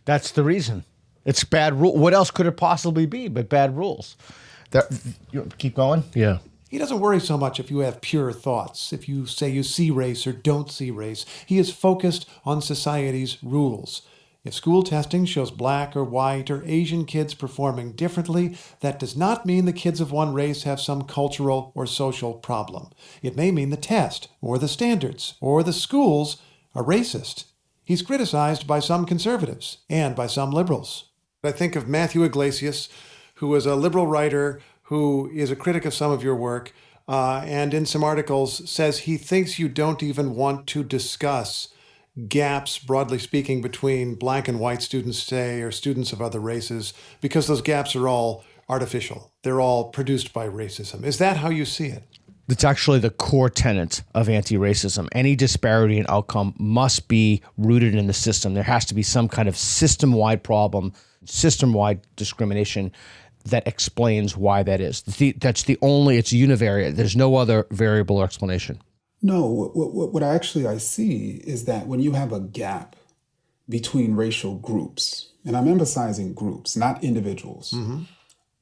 That's the reason. It's bad rule. What else could it possibly be but bad rules? Keep going? Yeah. He doesn't worry so much if you have pure thoughts, if you say you see race or don't see race. He is focused on society's rules. If school testing shows black or white or Asian kids performing differently, that does not mean the kids of one race have some cultural or social problem. It may mean the test, or the standards, or the schools are racist. He's criticized by some conservatives and by some liberals. I think of Matthew Iglesias, who is a liberal writer who is a critic of some of your work, and in some articles says he thinks you don't even want to discuss gaps, broadly speaking, between black and white students today or students of other races, because those gaps are all artificial. They're all produced by racism. Is that how you see it? It's actually the core tenet of anti-racism. Any disparity in outcome must be rooted in the system. There has to be some kind of system-wide problem, system-wide discrimination that explains why that is. That's the only, it's univariate. There's no other variable or explanation. No, what I see is that when you have a gap between racial groups, and I'm emphasizing groups, not individuals,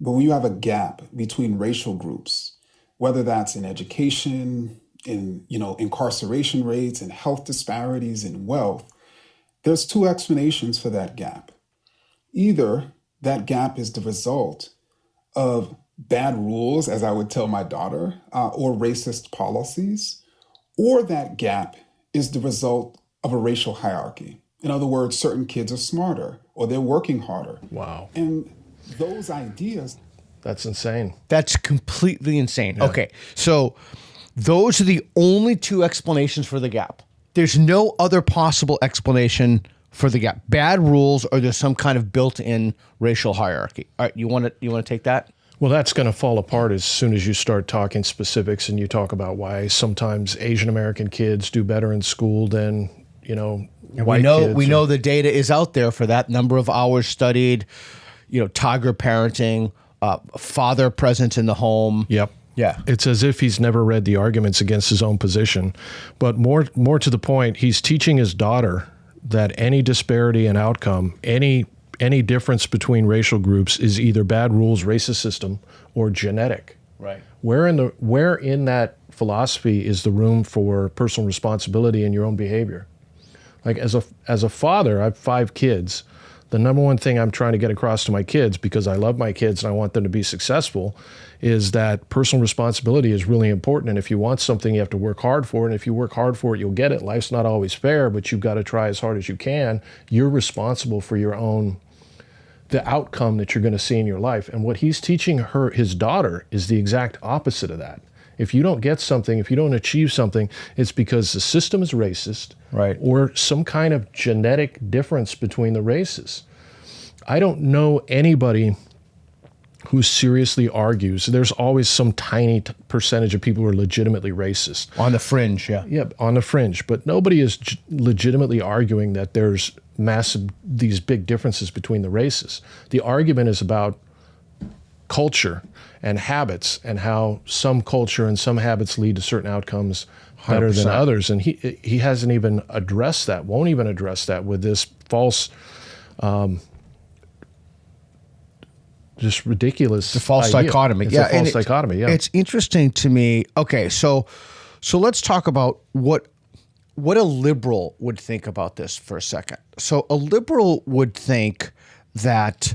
But when you have a gap between racial groups, whether that's in education, in incarceration rates, and health disparities, and wealth, there's two explanations for that gap. Either that gap is the result of bad rules, as I would tell my daughter, or racist policies, or that gap is the result of a racial hierarchy. In other words, certain kids are smarter or they're working harder. Wow. And those ideas. That's insane. That's completely insane. Yeah. Okay, so those are the only two explanations for the gap. There's no other possible explanation for the gap. Bad rules, or there's some kind of built-in racial hierarchy. All right, you want to take that? Well, that's going to fall apart as soon as you start talking specifics and you talk about why sometimes Asian American kids do better in school than, white kids. We know the data is out there for that number of hours studied, tiger parenting, father presence in the home. Yep. Yeah. It's as if he's never read the arguments against his own position. But more to the point, he's teaching his daughter that any disparity in outcome, any difference between racial groups is either bad rules, racist system, or genetic. Right. Where in that philosophy is the room for personal responsibility in your own behavior? Like as a father, I have 5 kids. The number one thing I'm trying to get across to my kids, because I love my kids and I want them to be successful, is that personal responsibility is really important. And if you want something, you have to work hard for it. And if you work hard for it, you'll get it. Life's not always fair, but you've got to try as hard as you can. You're responsible for the outcome that you're going to see in your life. And what he's teaching his daughter is the exact opposite of that. If you don't get something, if you don't achieve something, it's because the system is racist, right, or some kind of genetic difference between the races. I don't know anybody who seriously argues. There's always some tiny percentage of people who are legitimately racist. On the fringe, yeah. Yeah, on the fringe. But nobody is legitimately arguing that there's these big differences between the races. The argument is about culture and habits, and how some culture and some habits lead to certain outcomes better 100%. than others. And he hasn't even addressed that, won't even address that with this false, just ridiculous. The false idea. dichotomy. It's a false dichotomy, yeah. It's interesting to me. Okay, so let's talk about what a liberal would think about this for a second. So a liberal would think that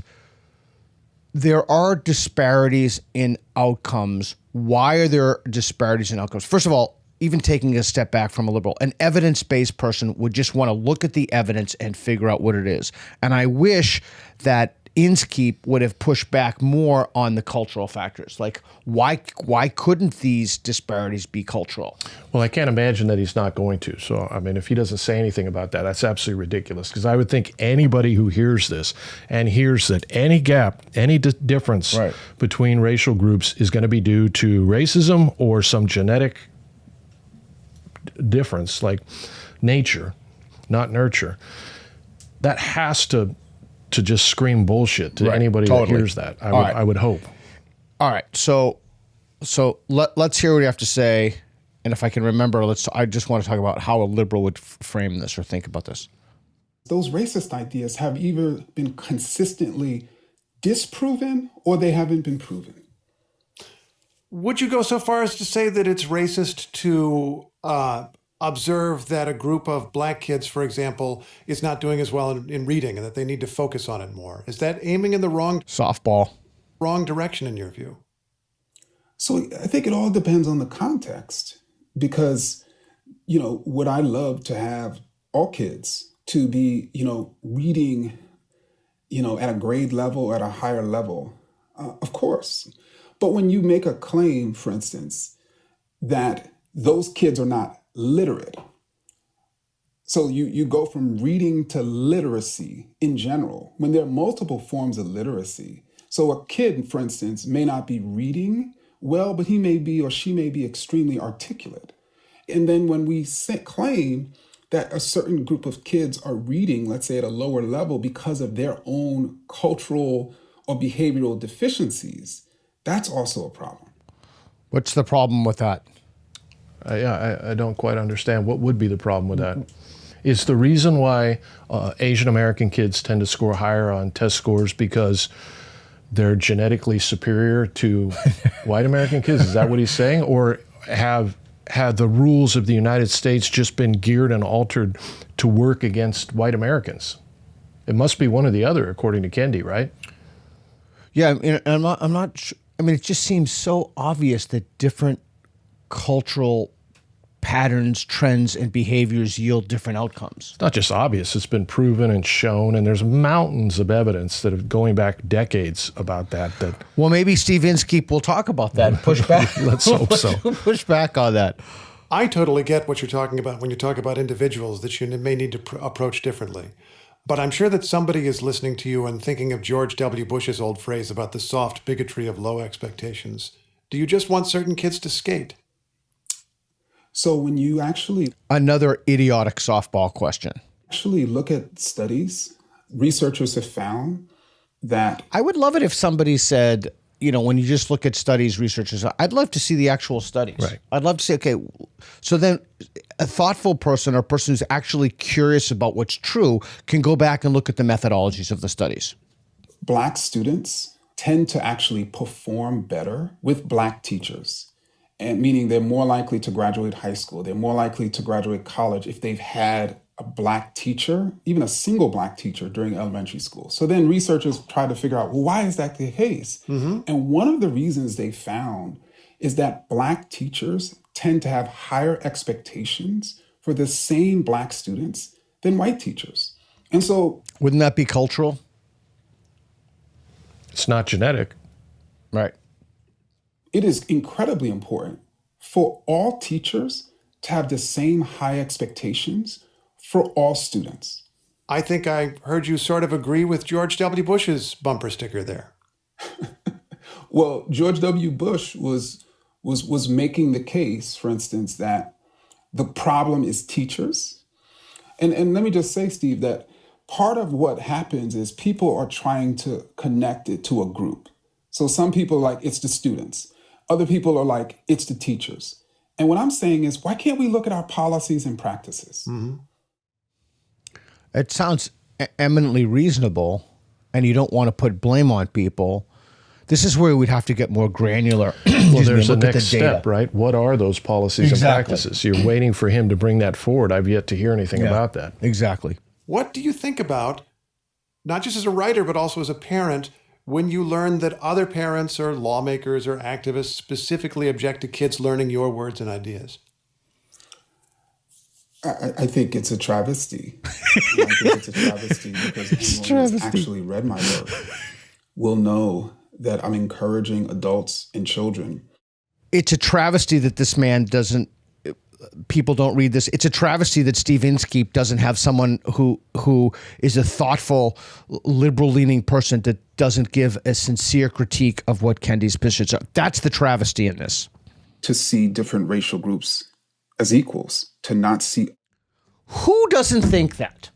there are disparities in outcomes. Why are there disparities in outcomes? First of all, even taking a step back from a liberal, an evidence-based person would just want to look at the evidence and figure out what it is. And I wish that Inskeep would have pushed back more on the cultural factors. Like, why couldn't these disparities be cultural? Well, I can't imagine that he's not going to. So, I mean, if he doesn't say anything about that, that's absolutely ridiculous. Because I would think anybody who hears this and hears that any gap, any difference between racial groups is going to be due to racism or some genetic difference, like nature, not nurture, that has to just scream bullshit to anybody that hears that. I would hope. All right. So let's hear what you have to say. And if I can remember, I just want to talk about how a liberal would frame this or think about this. Those racist ideas have either been consistently disproven or they haven't been proven. Would you go so far as to say that it's racist to observe that a group of black kids, for example, is not doing as well in reading and that they need to focus on it more? Is that aiming in the wrong direction in your view? So I think it all depends on the context, because, would I love to have all kids to be, reading, at a grade level, at a higher level? Of course. But when you make a claim, for instance, that those kids are not literate, so you go from reading to literacy in general, when there are multiple forms of literacy. So a kid, for instance, may not be reading well, but he may be or she may be extremely articulate. And then when we claim that a certain group of kids are reading, let's say at a lower level because of their own cultural or behavioral deficiencies, that's also a problem. What's the problem with that? I don't quite understand. What would be the problem with that? Is the reason why Asian American kids tend to score higher on test scores because they're genetically superior to white American kids? Is that what he's saying? Or have the rules of the United States just been geared and altered to work against white Americans? It must be one or the other, according to Kendi, right? Yeah, I'm not sure. I mean, it just seems so obvious that different cultural patterns, trends, and behaviors yield different outcomes. It's not just obvious. It's been proven and shown, and there's mountains of evidence that are going back decades about that. Well, maybe Steve Inskeep will talk about that and push back. Let's hope so. Push back on that. I totally get what you're talking about when you talk about individuals that you may need to approach differently. But I'm sure that somebody is listening to you and thinking of George W. Bush's old phrase about the soft bigotry of low expectations. Do you just want certain kids to skate? So when you actually... Another idiotic softball question. Actually look at studies, researchers have found that... I would love it if somebody said, when you just look at studies, researchers, I'd love to see the actual studies. Right. I'd love to say, okay, so then a thoughtful person or a person who's actually curious about what's true can go back and look at the methodologies of the studies. Black students tend to actually perform better with Black teachers. And meaning they're more likely to graduate high school. They're more likely to graduate college if they've had a Black teacher, even a single Black teacher during elementary school. So then researchers try to figure out, well, why is that the case? Mm-hmm. And one of the reasons they found is that Black teachers tend to have higher expectations for the same Black students than white teachers. And so... Wouldn't that be cultural? It's not genetic. Right. It is incredibly important for all teachers to have the same high expectations for all students. I think I heard you sort of agree with George W. Bush's bumper sticker there. Well, George W. Bush was making the case, for instance, that the problem is teachers. And let me just say, Steve, that part of what happens is people are trying to connect it to a group. So some people are like, it's the students. Other people are like, it's the teachers. And what I'm saying is, why can't we look at our policies and practices? Mm-hmm. It sounds eminently reasonable, and you don't want to put blame on people. This is where we'd have to get more granular. Well, there's a next step, right? What are those policies and practices? You're waiting for him to bring that forward. I've yet to hear anything about that. Exactly. What do you think about, not just as a writer, but also as a parent, when you learn that other parents or lawmakers or activists specifically object to kids learning your words and ideas? I think it's a travesty. I think it's a travesty because anyone who's actually read my work will know that I'm encouraging adults and children. It's a travesty that this man people don't read this. It's a travesty that Steve Inskeep doesn't have someone who is a thoughtful, liberal-leaning person that doesn't give a sincere critique of what Kendi's positions are. That's the travesty in this. To see different racial groups as equals, to not see... Who doesn't think that?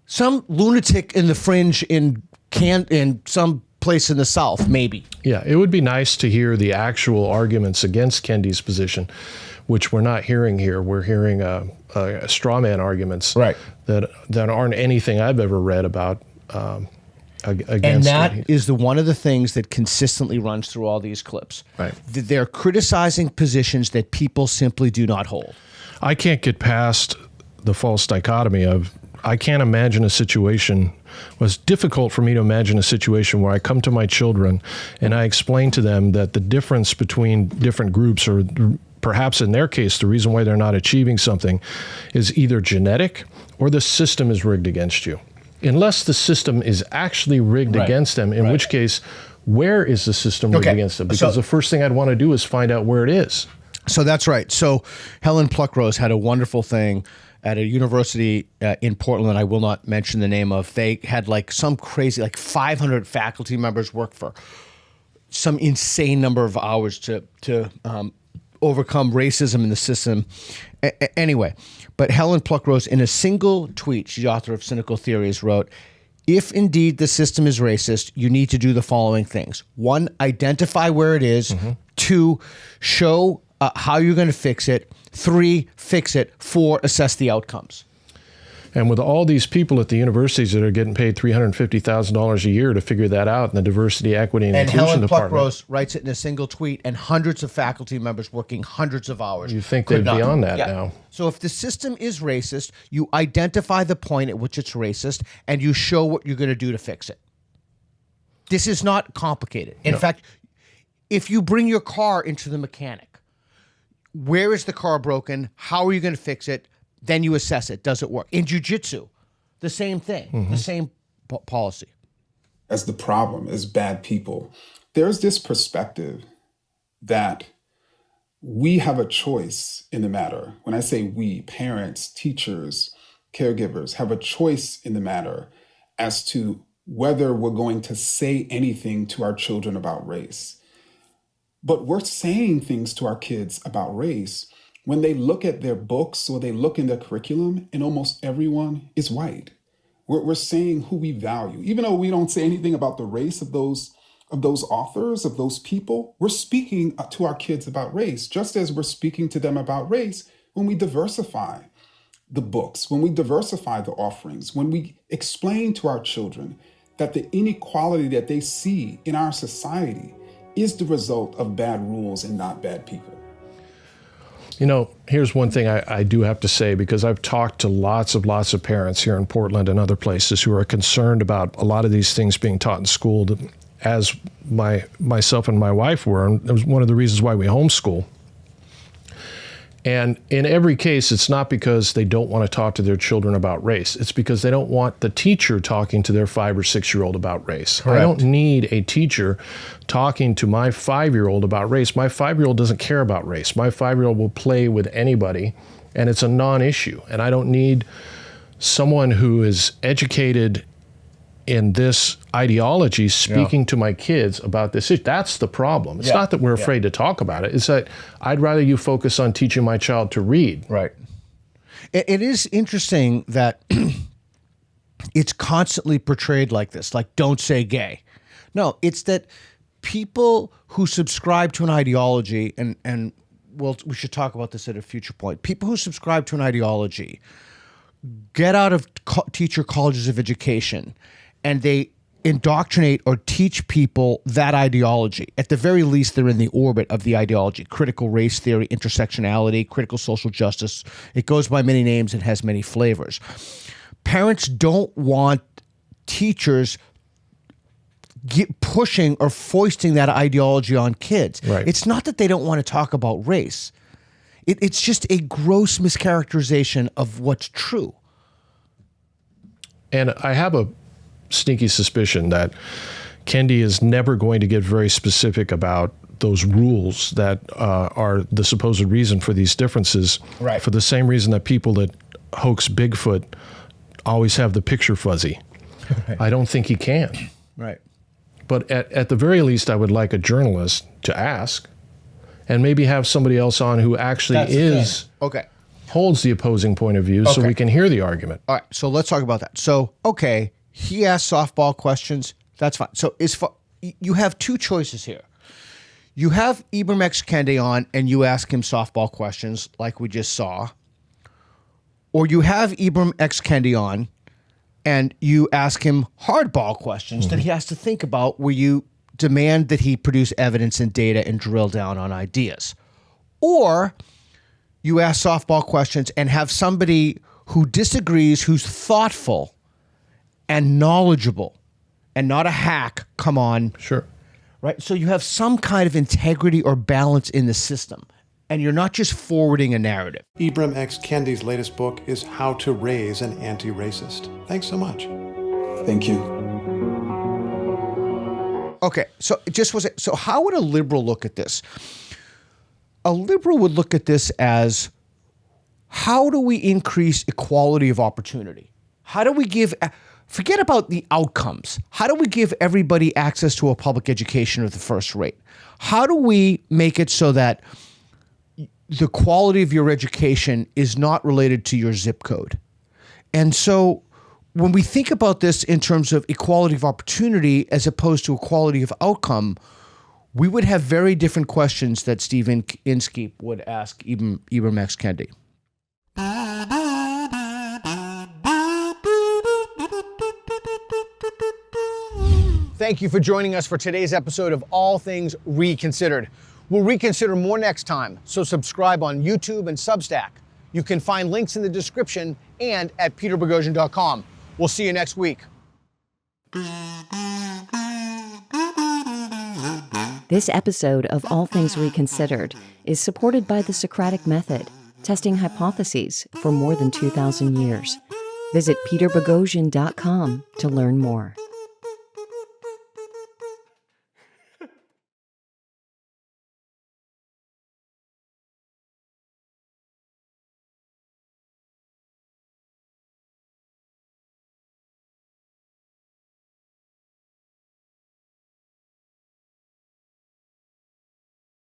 Some lunatic in the fringe in some place in the South, maybe. Yeah, it would be nice to hear the actual arguments against Kendi's position, which we're not hearing here. We're hearing straw man arguments that aren't anything I've ever read about against. And that is one of the things that consistently runs through all these clips. Right. They're criticizing positions that people simply do not hold. I can't get past the false dichotomy of, I can't imagine a situation, well, it's difficult for me to imagine a situation where I come to my children and I explain to them that the difference between different groups, or perhaps in their case, the reason why they're not achieving something, is either genetic or the system is rigged against you. Unless the system is actually rigged against them, in which case, where is the system rigged against them? Because the first thing I'd want to do is find out where it is. So that's right. So Helen Pluckrose had a wonderful thing at a university in Portland, I will not mention the name of. They had some crazy, 500 faculty members work for some insane number of hours to overcome racism in the system. Anyway, but Helen Pluckrose, in a single tweet, she's the author of Cynical Theories, wrote, if indeed the system is racist, you need to do the following things. 1, identify where it is. 2, show how you're going to fix it. 3, fix it. 4, assess the outcomes. And with all these people at the universities that are getting paid $350,000 a year to figure that out in the diversity, equity, and inclusion Helen department. Pluckrose writes it in a single tweet, and hundreds of faculty members working hundreds of hours. You think they'd be on that Yeah. now. So if the system is racist, you identify the point at which it's racist, and you show what you're going to do to fix it. This is not complicated. In fact, if you bring your car into the mechanic, where is the car broken? How are you going to fix it? Then you assess it. Does it work? In jiu-jitsu, the same thing, the same policy. As the problem is bad people, there's this perspective that we have a choice in the matter. When I say we, parents, teachers, caregivers have a choice in the matter as to whether we're going to say anything to our children about race. But we're saying things to our kids about race when they look at their books or they look in their curriculum, and almost everyone is white. We're saying who we value. Even though we don't say anything about the race of those authors, of those people, we're speaking to our kids about race, just as we're speaking to them about race when we diversify the books, when we diversify the offerings, when we explain to our children that the inequality that they see in our society is the result of bad rules and not bad people. You know, here's one thing I do have to say, because I've talked to lots of parents here in Portland and other places who are concerned about a lot of these things being taught in school, as myself and my wife were, and it was one of the reasons why we homeschool. And in every case, it's not because they don't want to talk to their children about race. It's because they don't want the teacher talking to their 5 or 6-year-old about race. Correct. I don't need a teacher talking to my 5-year-old about race. My 5-year-old doesn't care about race. My 5-year-old will play with anybody, and it's a non-issue. And I don't need someone who is educated in this ideology speaking to my kids about this issue. That's the problem. It's not that we're afraid to talk about it. It's that I'd rather you focus on teaching my child to read. Right. It is interesting that it's constantly portrayed like this, like don't say gay. No, it's that people who subscribe to an ideology, and we should talk about this at a future point. People who subscribe to an ideology get out of teacher colleges of education and they indoctrinate or teach people that ideology. At the very least, they're in the orbit of the ideology. Critical race theory, intersectionality, critical social justice. It goes by many names and has many flavors. Parents don't want teachers pushing or foisting that ideology on kids. Right. It's not that they don't want to talk about race. It's just a gross mischaracterization of what's true. And I have a sneaky suspicion that Kendi is never going to get very specific about those rules that are the supposed reason for these differences. Right. For the same reason that people that hoax Bigfoot always have the picture fuzzy. Right. I don't think he can. Right. But at the very least, I would like a journalist to ask, and maybe have somebody else on who actually holds the opposing point of view, so we can hear the argument. All right, so let's talk about that. So, okay, he asked softball questions. That's fine. So you have two choices here. You have Ibram X. Kendi on, and you ask him softball questions like we just saw. Or you have Ibram X. Kendi on, and you ask him hardball questions that he has to think about, where you demand that he produce evidence and data and drill down on ideas. Or you ask softball questions and have somebody who disagrees, who's thoughtful and knowledgeable and not a hack come on. Sure. Right? So you have some kind of integrity or balance in the system, and you're not just forwarding a narrative. Ibram X. Kendi's latest book is How to Raise an Anti-Racist. Thanks so much. Thank you. Okay, so so how would a liberal look at this? A liberal would look at this as, how do we increase equality of opportunity? How do we forget about the outcomes. How do we give everybody access to a public education of the first rate? How do we make it so that the quality of your education is not related to your zip code? And so when we think about this in terms of equality of opportunity as opposed to equality of outcome, we would have very different questions that Stephen Inskeep would ask Ibram X. Kendi. Thank you for joining us for today's episode of All Things Reconsidered. We'll reconsider more next time, so subscribe on YouTube and Substack. You can find links in the description and at peterboghossian.com. We'll see you next week. This episode of All Things Reconsidered is supported by the Socratic Method, testing hypotheses for more than 2,000 years. Visit peterboghossian.com to learn more.